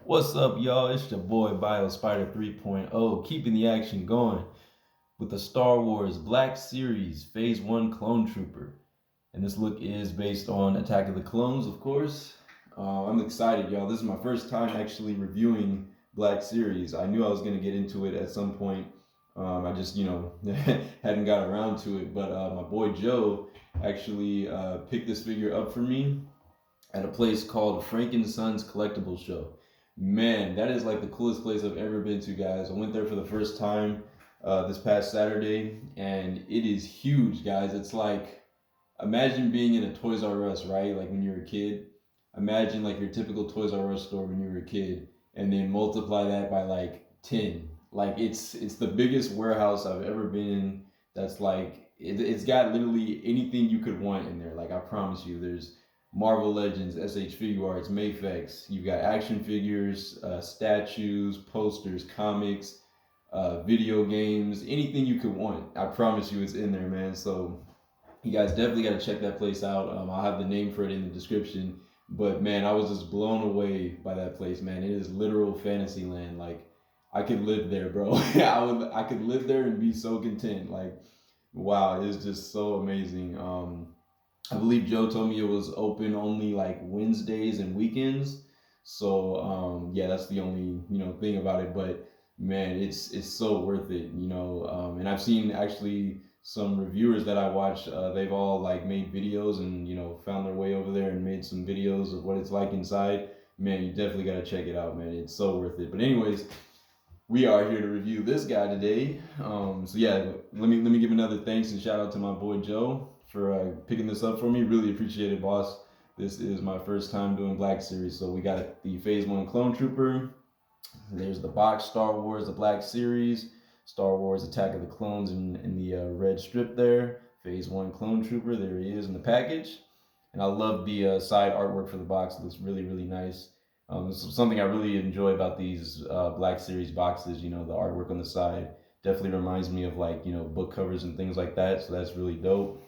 What's up, y'all? It's your boy BioSpider 3.0, keeping the action going with the Star Wars Black Series Phase 1 Clone Trooper. And this look is based on Attack of the Clones, of course. I'm excited, y'all. This is my first time actually reviewing Black Series. I knew I was going to get into it at some point. I just, hadn't got around to it. But my boy Joe actually picked this figure up for me at a place called Frank&Son's Collectible Show. Man, that is like the coolest place I've ever been to, guys. I went there for the first time this past Saturday, and it is huge, guys. It's like, imagine being in a Toys R Us, right? Like when you were a kid. Imagine like your typical Toys R Us store when you were a kid, and then multiply that by like 10. Like it's the biggest warehouse I've ever been in. That's like it's got literally anything you could want in there. Like I promise you, there's Marvel Legends, SH Figuarts, Mayfex. You've got action figures, statues, posters, comics, video games, anything you could want. I promise you, it's in there, man. So you guys definitely got to check that place out. I'll have the name for it in the description. But man, I was just blown away by that place, man. It is literal fantasy land. Like I could live there, bro. I could live there and be so content. Like wow, it's just so amazing. I believe Joe told me it was open only like Wednesdays and weekends. So yeah, that's the only thing about it. But man, it's so worth it. And I've seen actually some reviewers that I watch. They've all like made videos and found their way over there and made some videos of what it's like inside. Man, you definitely gotta check it out, man. It's so worth it. But anyways, we are here to review this guy today. So yeah, let me give another thanks and shout out to my boy Joe for picking this up for me. Really appreciate it, boss. This is my first time doing Black Series, so we got the Phase 1 Clone Trooper. There's the box Star Wars, the Black Series, Star Wars Attack of the Clones in the red strip there. Phase 1 Clone Trooper, there he is in the package. And I love the side artwork for the box. It looks really, really nice. This is something I really enjoy about these Black Series boxes. The artwork on the side definitely reminds me of like book covers and things like that. So that's really dope.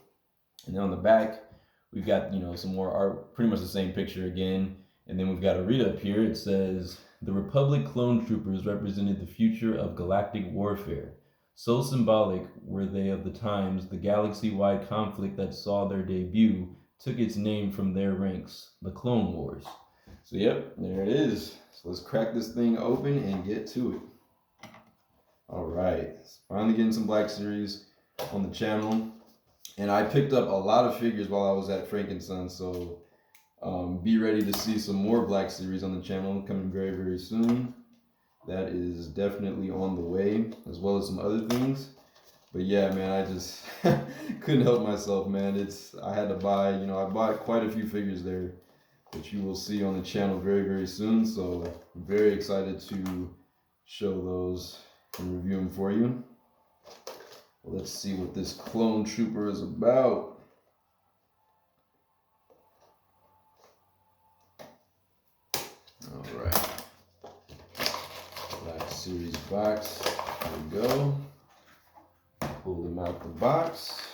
And then on the back, we've got some more art, pretty much the same picture again. And then we've got a read up here. It says, "The Republic clone troopers represented the future of galactic warfare. So symbolic were they of the times the galaxy-wide conflict that saw their debut took its name from their ranks, the Clone Wars." So yep, there it is. So let's crack this thing open and get to it. All right, finally getting some Black Series on the channel. And I picked up a lot of figures while I was at Frank&Son, so be ready to see some more Black Series on the channel coming very, very soon. That is definitely on the way, as well as some other things. But yeah, man, I just couldn't help myself, man. I had to buy, I bought quite a few figures there that you will see on the channel very, very soon. So I'm very excited to show those and review them for you. Well, let's see what this clone trooper is about. All right. Black Series box. There we go. Pull them out the box.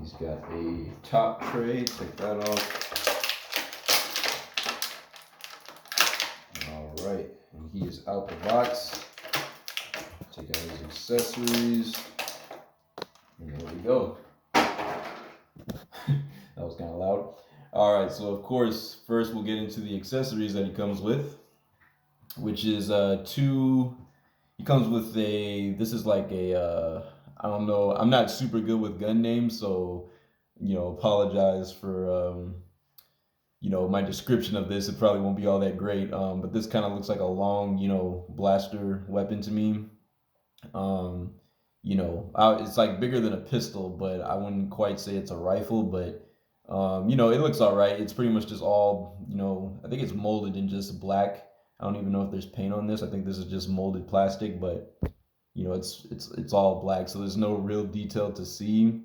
He's got a top tray. Take that off. All right. And he is out the box. Take out his accessories. And there we go. That was kind of loud. All right, so of course, first we'll get into the accessories that he comes with, which is he comes with this is like I don't know, I'm not super good with gun names, so, apologize for, my description of this. It probably won't be all that great, but this kind of looks like a long, blaster weapon to me. It's like bigger than a pistol, but I wouldn't quite say it's a rifle, but it looks all right. It's pretty much just all, I think it's molded in just black. I don't even know if there's paint on this. I think this is just molded plastic, but it's all black, so there's no real detail to see.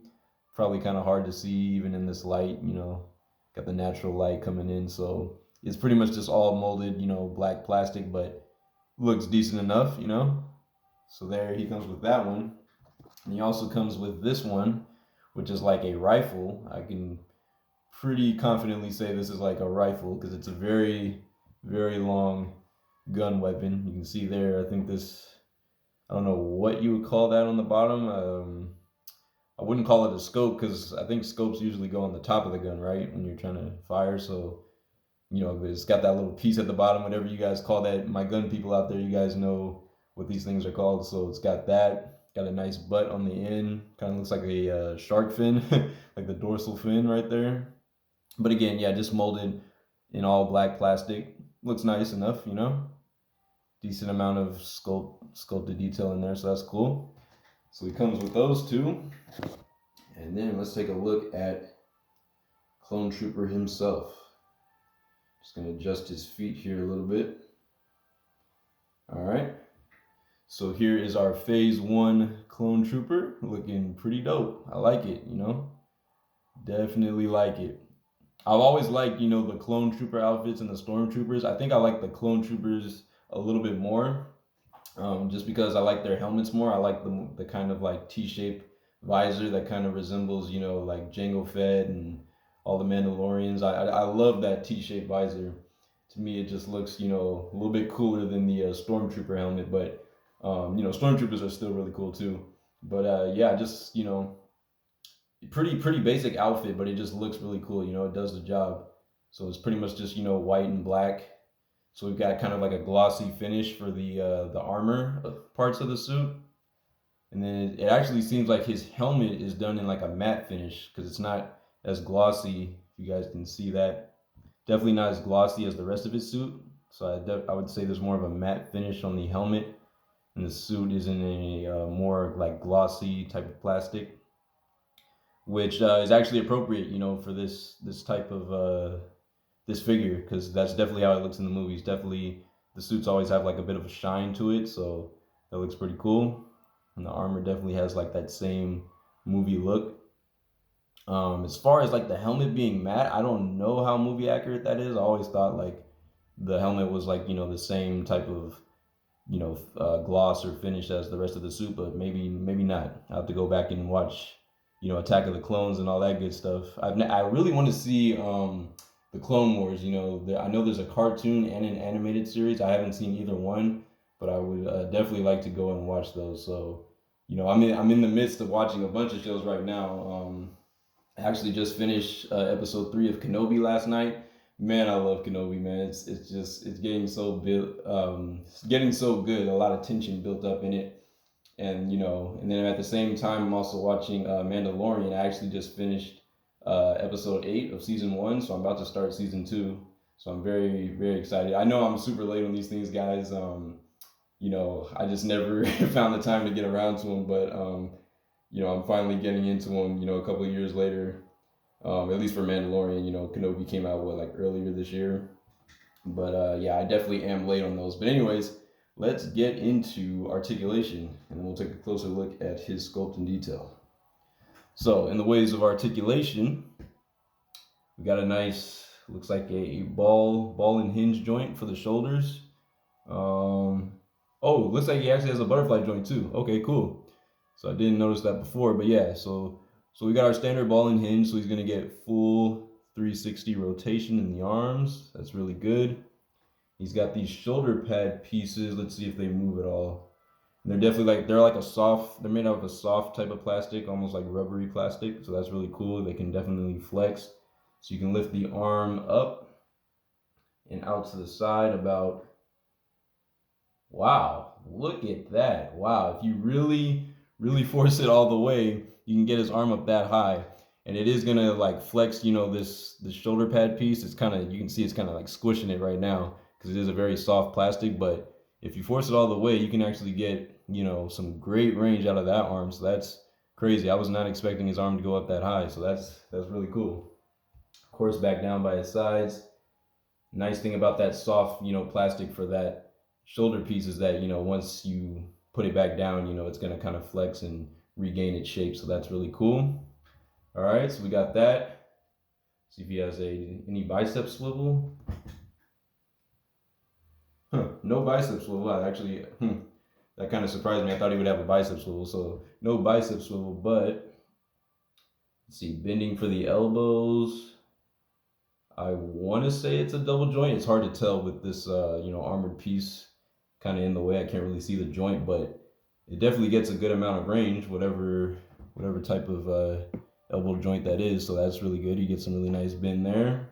Probably kind of hard to see even in this light, got the natural light coming in, so it's pretty much just all molded, black plastic, but looks decent enough, So there he comes with that one. And he also comes with this one, which is like a rifle. I can pretty confidently say this is like a rifle because it's a very, very long gun weapon. You can see there, I think this, I don't know what you would call that on the bottom. I wouldn't call it a scope because I think scopes usually go on the top of the gun, right? When you're trying to fire. So, it's got that little piece at the bottom, whatever you guys call that. My gun people out there, you guys know what these things are called. So it's got that, got a nice butt on the end. Kind of looks like a shark fin, like the dorsal fin right there. But again, yeah, just molded in all black plastic. Looks nice enough. Decent amount of sculpted detail in there, so that's cool. So he comes with those two. And then let's take a look at Clone Trooper himself. Just gonna adjust his feet here a little bit. All right. So here is our Phase 1 Clone Trooper, looking pretty dope. I like it, Definitely like it. I've always liked, the Clone Trooper outfits and the Stormtroopers. I think I like the Clone Troopers a little bit more, just because I like their helmets more. I like the kind of like T-shaped visor that kind of resembles, like Jango Fett and all the Mandalorians. I love that T-shaped visor. To me, it just looks, a little bit cooler than the Stormtrooper helmet. But, Stormtroopers are still really cool too. But yeah, just, pretty basic outfit, but it just looks really cool. It does the job. So it's pretty much just white and black. So we've got kind of like a glossy finish for the armor parts of the suit, and then it actually seems like his helmet is done in like a matte finish because it's not as glossy. If you guys can see that, definitely not as glossy as the rest of his suit. So I would say there's more of a matte finish on the helmet, and the suit is in a more like glossy type of plastic, which is actually appropriate, for this type of this figure, because that's definitely how it looks in the movies. Definitely, the suits always have like a bit of a shine to it, so that looks pretty cool. And the armor definitely has like that same movie look. As far as like the helmet being matte, I don't know how movie accurate that is. I always thought like the helmet was like the same type of gloss or finish as the rest of the suit, but maybe not. I have to go back and watch Attack of the Clones and all that good stuff. I really want to see the Clone Wars. I know there's a cartoon and an animated series. I haven't seen either one, but I would definitely like to go and watch those. So I'm in the midst of watching a bunch of shows right now. I actually just finished episode 3 of Kenobi last night. Man, I love Kenobi, man. It's getting so it's getting so good. A lot of tension built up in it. And and then at the same time, I'm also watching Mandalorian. I actually just finished episode 8 of season 1, so I'm about to start season 2. So I'm very, very excited. I know I'm super late on these things, guys. I just never found the time to get around to them, but I'm finally getting into them. A couple of years later, at least for Mandalorian. Kenobi came out like earlier this year, but yeah, I definitely am late on those. But anyways, let's get into articulation, and then we'll take a closer look at his sculpt and detail. So in the ways of articulation, we got a nice, looks like a ball and hinge joint for the shoulders. Oh, looks like he actually has a butterfly joint too. Okay, cool. So I didn't notice that before, but yeah, so we got our standard ball and hinge, so he's gonna get full 360 rotation in the arms. That's really good. He's got these shoulder pad pieces. Let's see if they move at all. And they're definitely they're made out of a soft type of plastic, almost like rubbery plastic. So that's really cool. They can definitely flex. So you can lift the arm up and out to the side about, wow, look at that. Wow, if you really, really force it all the way, you can get his arm up that high. And it is gonna like flex, this shoulder pad piece. It's kind of, you can see it's kind of like squishing it right now because it is a very soft plastic. But if you force it all the way, you can actually get, some great range out of that arm. So that's crazy. I was not expecting his arm to go up that high. So that's really cool. Of course, back down by his sides. Nice thing about that soft, plastic for that shoulder piece is that, once you put it back down, it's gonna kind of flex and regain its shape. So that's really cool. All right, so we got that. See if he has any bicep swivel. No bicep swivel. Actually, that kind of surprised me. I thought he would have a bicep swivel. So no bicep swivel, but let's see, bending for the elbows. I want to say it's a double joint. It's hard to tell with this, armored piece kind of in the way. I can't really see the joint, but it definitely gets a good amount of range, whatever type of elbow joint that is. So that's really good. You get some really nice bend there.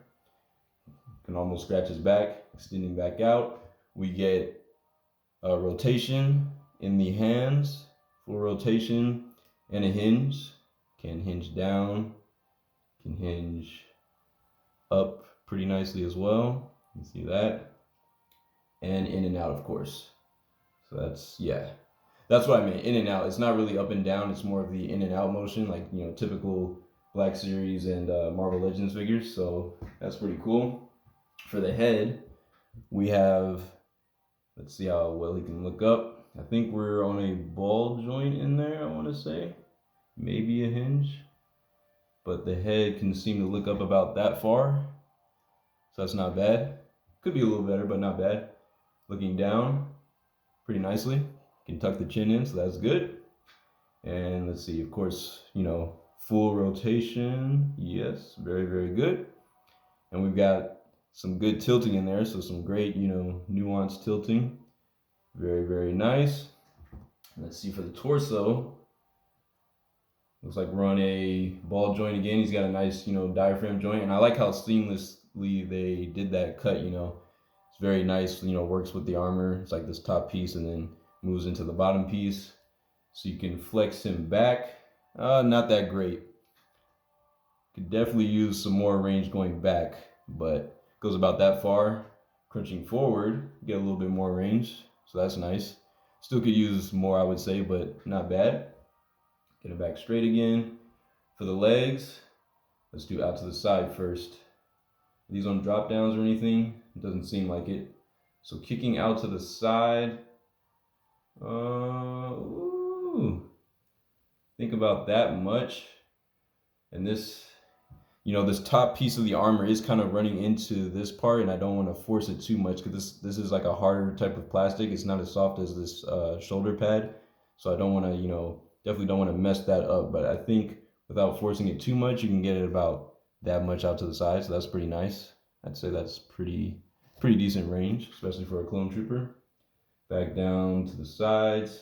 Can almost scratch his back, extending back out. We get a rotation in the hands, full rotation, and a hinge. Can hinge down, can hinge up pretty nicely as well. You can see that. And in and out, of course. So that's what I mean. In and out. It's not really up and down. It's more of the in and out motion, like typical Black Series and Marvel Legends figures. So that's pretty cool. For the head, we have. Let's see how well he can look up. I think we're on a ball joint in there. I want to say maybe a hinge, but the head can seem to look up about that far. So that's not bad. Could be a little better, but not bad. Looking down pretty nicely. Can tuck the chin in, so that's good. And let's see, of course, full rotation. Yes, very, very good. And we've got some good tilting in there, so some great, nuanced tilting. Very, very nice. Let's see for the torso. Looks like we're on a ball joint again. He's got a nice, diaphragm joint. And I like how seamlessly they did that cut, It's very nice, works with the armor. It's like this top piece and then moves into the bottom piece. So you can flex him back. Not that great. Could definitely use some more range going back, but goes about that far. Crunching forward, get a little bit more range. So that's nice. Still could use more, I would say, but not bad. Get it back straight again. For the legs, let's do out to the side first. Are these on drop downs or anything? It doesn't seem like it. So kicking out to the side. Think about that much. And this, this top piece of the armor is kind of running into this part, and I don't want to force it too much because this is like a harder type of plastic. It's not as soft as this shoulder pad. So I don't want to, definitely don't want to mess that up. But I think without forcing it too much, you can get it about that much out to the side. So that's pretty nice. I'd say that's pretty decent range, especially for a clone trooper. Back down to the sides.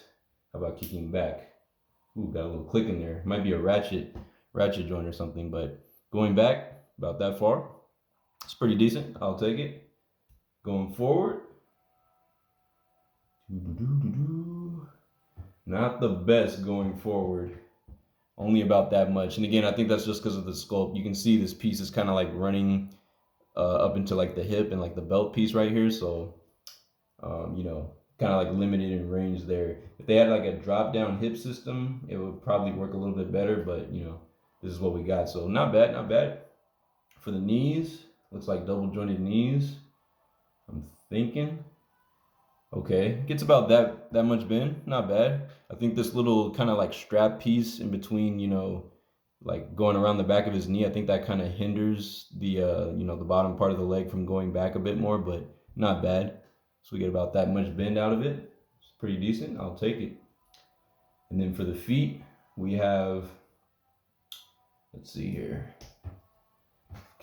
How about kicking back? Ooh, got a little click in there. Might be a ratchet joint or something, but going back about that far, it's pretty decent. I'll take it. Going forward. Not the best going forward. Only about that much. And again, I think that's just because of the sculpt. You can see this piece is kind of like running up into like the hip and like the belt piece right here. So, kind of like limited in range there. If they had like a drop down hip system, it would probably work a little bit better, but this is what we got. So not bad. For the knees, looks like double jointed knees. I'm thinking. Okay, gets about that much bend, not bad. I think this little kind of like strap piece in between, like going around the back of his knee, I think that kind of hinders the, the bottom part of the leg from going back a bit more, but not bad. So we get about that much bend out of it. It's pretty decent. I'll take it. And then for the feet, we have, let's see here.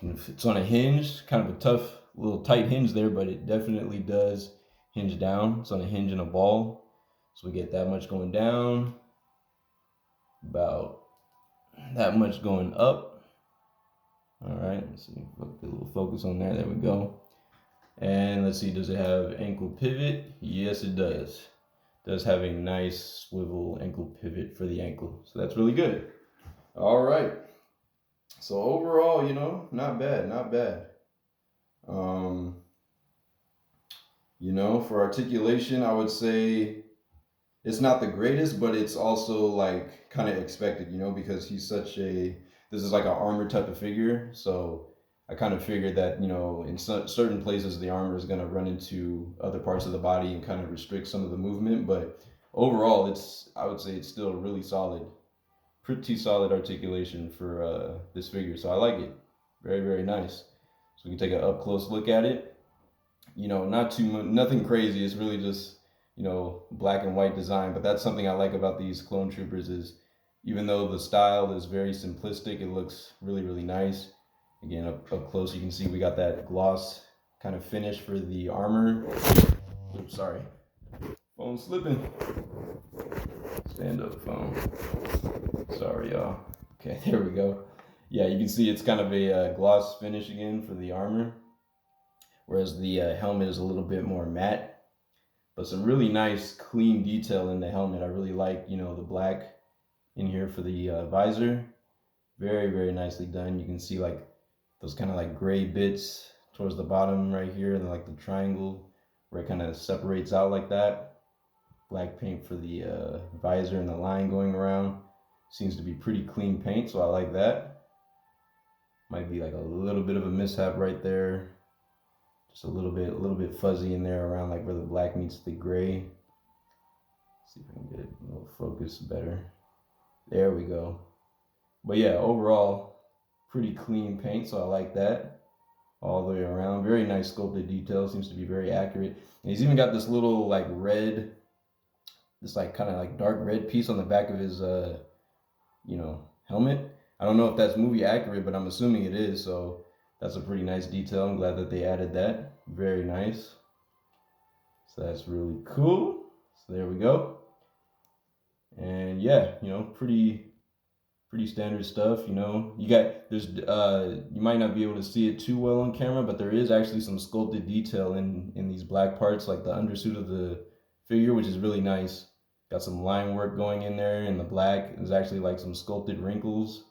It's on a hinge, kind of a tough, little tight hinge there, but it definitely does hinge down. It's on a hinge and a ball. So we get that much going down, about that much going up. All right, let's see, put a little focus on there. There we go. And let's see, does it have ankle pivot? Yes, it does. It does have a nice swivel ankle pivot for the ankle. So that's really good. All right. So overall, not bad. For articulation, I would say it's not the greatest, but it's also like kind of expected, because he's this is like an armor type of figure. So I kind of figured that, in certain places, the armor is going to run into other parts of the body and kind of restrict some of the movement. But overall, I would say it's still really solid. Pretty solid articulation for this figure. So I like it. Very, very nice. So we can take an up close look at it. Nothing crazy. It's really just, black and white design. But that's something I like about these clone troopers is even though the style is very simplistic, it looks really, really nice. Again, up close, you can see we got that gloss kind of finish for the armor. Oops, sorry. Phone slipping. Stand up phone. Sorry, y'all. Okay, there we go. Yeah, you can see it's kind of a gloss finish again for the armor, whereas the helmet is a little bit more matte. But some really nice, clean detail in the helmet. I really like, you know, the black in here for the visor. Very, very nicely done. You can see like those kind of like gray bits towards the bottom right here, and like the triangle where it kind of separates out like that. Black paint for the visor and the line going around. Seems to be pretty clean paint, so I like that. Might be like a little bit of a mishap right there. Just a little bit fuzzy in there around like where the black meets the gray. Let's see if I can get it a little focus better. There we go. But yeah, overall, pretty clean paint, so I like that. All the way around. Very nice sculpted detail. Seems to be very accurate. And he's even got this little like red, this like kind of like dark red piece on the back of his you know, helmet. I don't know if that's movie accurate, but I'm assuming it is, so that's a pretty nice detail. I'm glad that they added that. Very nice. So that's really cool. So there we go. And yeah, you know, pretty standard stuff. You know, you might not be able to see it too well on camera, but there is actually some sculpted detail in these black parts, like the undersuit of the figure, which is really nice. Got some line work going in there, and the black is actually like some sculpted wrinkles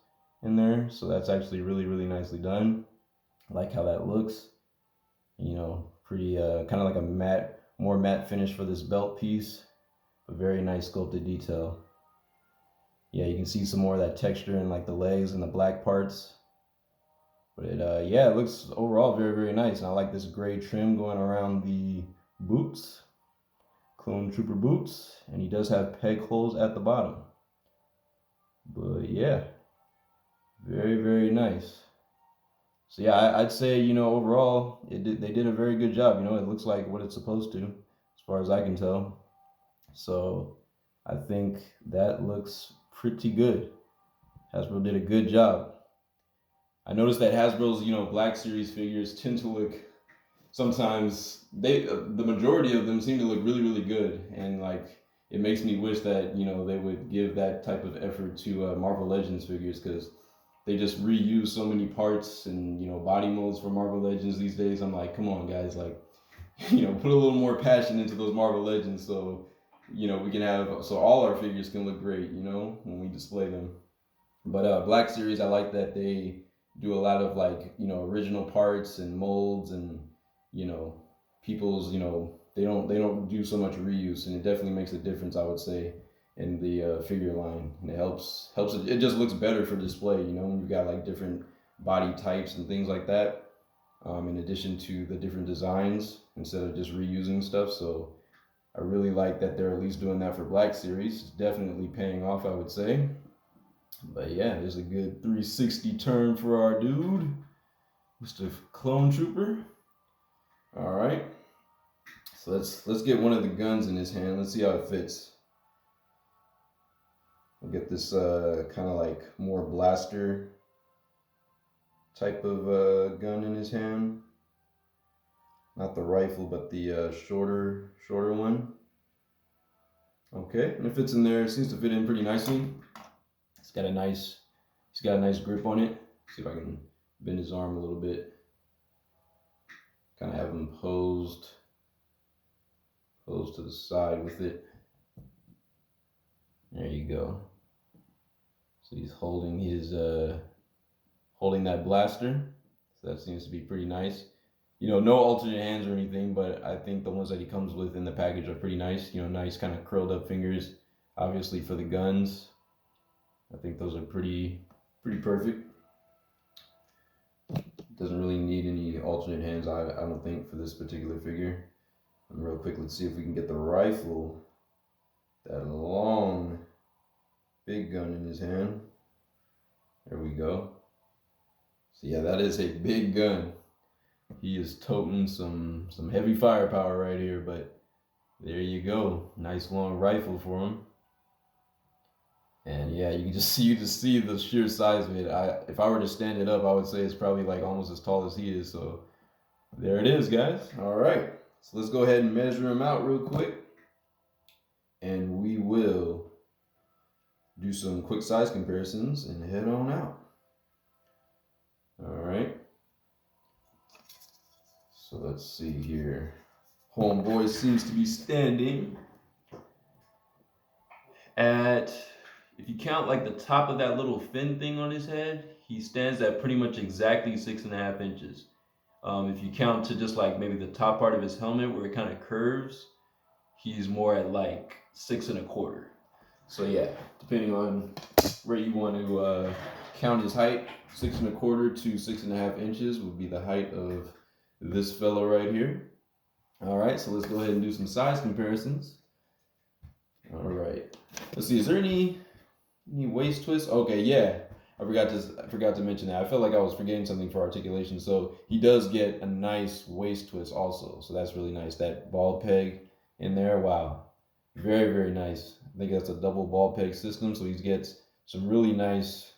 in there, so that's actually really nicely done. I like how that looks. You know, pretty kind of like a more matte finish for this belt piece, but very nice sculpted detail. Yeah, you can see some more of that texture in like the legs and the black parts. But yeah, it looks overall very nice. And I like this gray trim going around the boots, Clone Trooper boots, and he does have peg holes at the bottom. But yeah, very nice. So yeah, I'd say, you know, overall they did a very good job. You know, it looks like what it's supposed to, as far as I can tell. So I think that looks pretty good. Hasbro did a good job. I noticed that Hasbro's, you know, Black Series figures tend to look, sometimes the majority of them seem to look really good, and like it makes me wish that, you know, they would give that type of effort to Marvel Legends figures, because they just reuse so many parts and, you know, body molds for Marvel Legends these days. I'm like, come on guys, like, you know, put a little more passion into those Marvel Legends, so, you know, we can have, so all our figures can look great, you know, when we display them. But Black Series, I like that they do a lot of like, you know, original parts and molds, and, you know, people's, you know, they don't do so much reuse, and it definitely makes a difference, I would say, in the figure line. And it helps it just looks better for display, you know, when you've got like different body types and things like that, in addition to the different designs, instead of just reusing stuff. So I really like that they're at least doing that for Black Series. It's definitely paying off, I would say. But yeah, there's a good 360 turn for our dude, Mr. Clone Trooper. All right, so let's get one of the guns in his hand. Let's see how it fits. We'll get this kind of like more blaster type of gun in his hand. Not the rifle, but the shorter one. Okay, and it fits in there. It seems to fit in pretty nicely. He's got a nice grip on it. See if I can bend his arm a little bit. Kind of have him posed to the side with it. There you go. So he's holding that blaster. So that seems to be pretty nice. You know, no alternate hands or anything, but I think the ones that he comes with in the package are pretty nice. You know, nice kind of curled up fingers, obviously for the guns. I think those are pretty perfect. Doesn't really need any alternate hands, I don't think, for this particular figure. And real quick, let's see if we can get the rifle. That long, big gun in his hand. There we go. So yeah, that is a big gun. He is toting some heavy firepower right here, but there you go. Nice long rifle for him. And yeah, you just see the sheer size of it. If I were to stand it up, I would say it's probably like almost as tall as he is. So there it is, guys. All right, so let's go ahead and measure him out real quick, and we will do some quick size comparisons and head on out. All right. So let's see here. Homeboy seems to be standing at, if you count like the top of that little fin thing on his head, he stands at pretty much exactly 6.5 inches. If you count to just like maybe the top part of his helmet where it kind of curves, he's more at like 6.25. So yeah, depending on where you want to count his height, 6.25 to 6.5 inches would be the height of this fellow right here. All right, so let's go ahead and do some size comparisons. All right, let's see. Is there any waist twists? Okay, yeah, I forgot to mention that. I felt like I was forgetting something for articulation. So he does get a nice waist twist also. So that's really nice. That ball peg in there, wow, very, very nice. I think that's a double ball peg system. So he gets some really nice,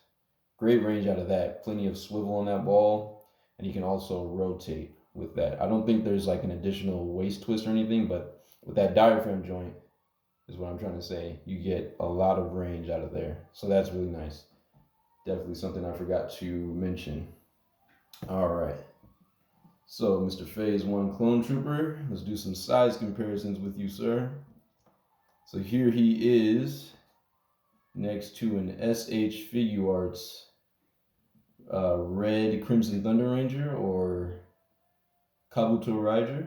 great range out of that. Plenty of swivel on that ball, and he can also rotate with that. I don't think there's like an additional waist twist or anything, but with that diaphragm joint is what I'm trying to say. You get a lot of range out of there. So that's really nice. Definitely something I forgot to mention. All right. So Mr. Phase 1 Clone Trooper, let's do some size comparisons with you, sir. So here he is next to an SH Figuarts red Crimson Thunder Ranger or Kabuto Ranger.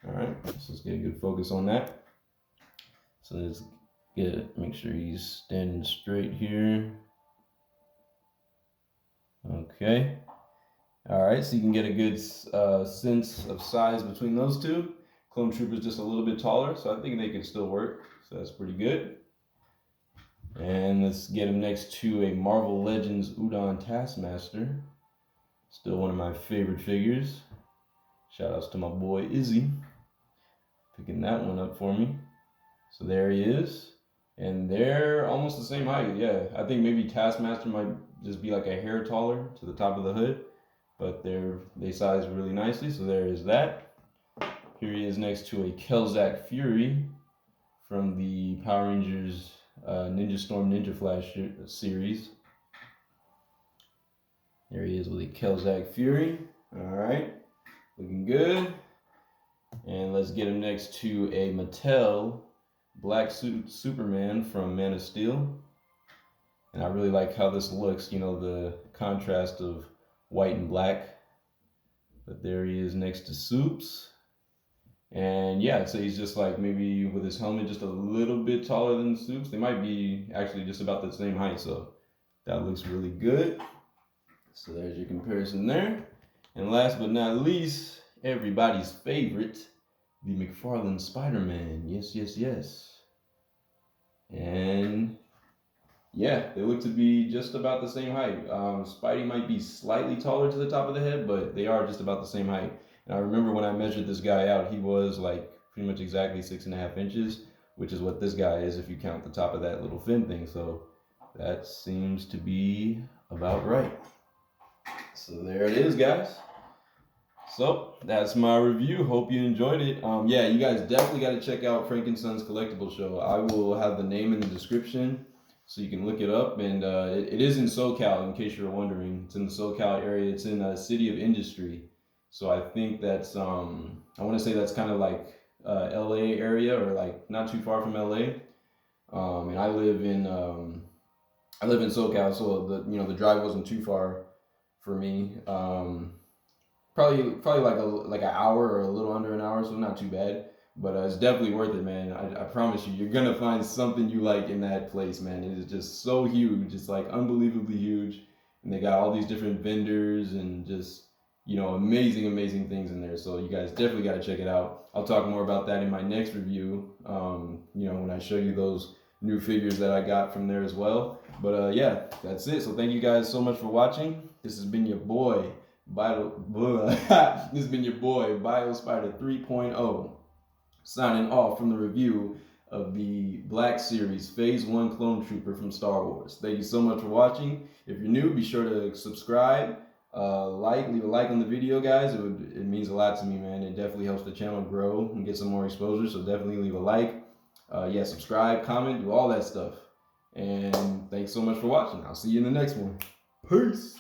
All right, so let's get a good focus on that. So let's make sure he's standing straight here. Okay. All right, so you can get a good sense of size between those two. Clone Trooper's just a little bit taller, so I think they can still work. So that's pretty good. And let's get him next to a Marvel Legends Udon Taskmaster. Still one of my favorite figures. Shout outs to my boy Izzy, picking that one up for me. So there he is. And they're almost the same height. Yeah, I think maybe Taskmaster might just be like a hair taller to the top of the hood, but they size really nicely. So there is that. Here he is next to a Kelzak Fury from the Power Rangers Ninja Storm Ninja Flash series. There he is with a Kelzak Fury. All right, looking good. And let's get him next to a Mattel Black Suit Superman from Man of Steel. And I really like how this looks, you know, the contrast of white and black. But there he is next to Soups. And yeah, I'd say he's just like maybe with his helmet just a little bit taller than Soups. They might be actually just about the same height, so that looks really good. So there's your comparison there. And last but not least, everybody's favorite, the McFarlane Spider-Man. Yes, yes, yes. And yeah, they look to be just about the same height. Spidey might be slightly taller to the top of the head, but they are just about the same height. And I remember when I measured this guy out, he was like pretty much exactly 6.5 inches, which is what this guy is if you count the top of that little fin thing. So that seems to be about right. So there it is, guys. So that's my review. Hope you enjoyed it. Yeah, you guys definitely got to check out Frankenson's Collectible Show. I will have the name in the description so you can look it up. And it is in SoCal, in case you're wondering. It's in the SoCal area. It's in the City of Industry. So I think that's, I want to say that's kind of like LA area, or like not too far from LA. And I live in SoCal, so the drive wasn't too far for me. Probably like an hour or a little under an hour, so not too bad. But it's definitely worth it, man. I promise you, you're gonna find something you like in that place, man. It is just so huge. It's like unbelievably huge, and they got all these different vendors and just amazing things in there. So you guys definitely got to check it out. I'll talk more about that in my next review. When I show you those new figures that I got from there as well. But yeah, that's it. So thank you guys so much for watching. This has been your boy. This has been your boy, BioSpider 3.0, signing off from the review of the Black Series Phase 1 Clone Trooper from Star Wars. Thank you so much for watching. If you're new, be sure to subscribe, leave a like on the video, guys. It means a lot to me, man. It definitely helps the channel grow and get some more exposure, so definitely leave a like. Yeah, subscribe, comment, do all that stuff. And thanks so much for watching. I'll see you in the next one. Peace.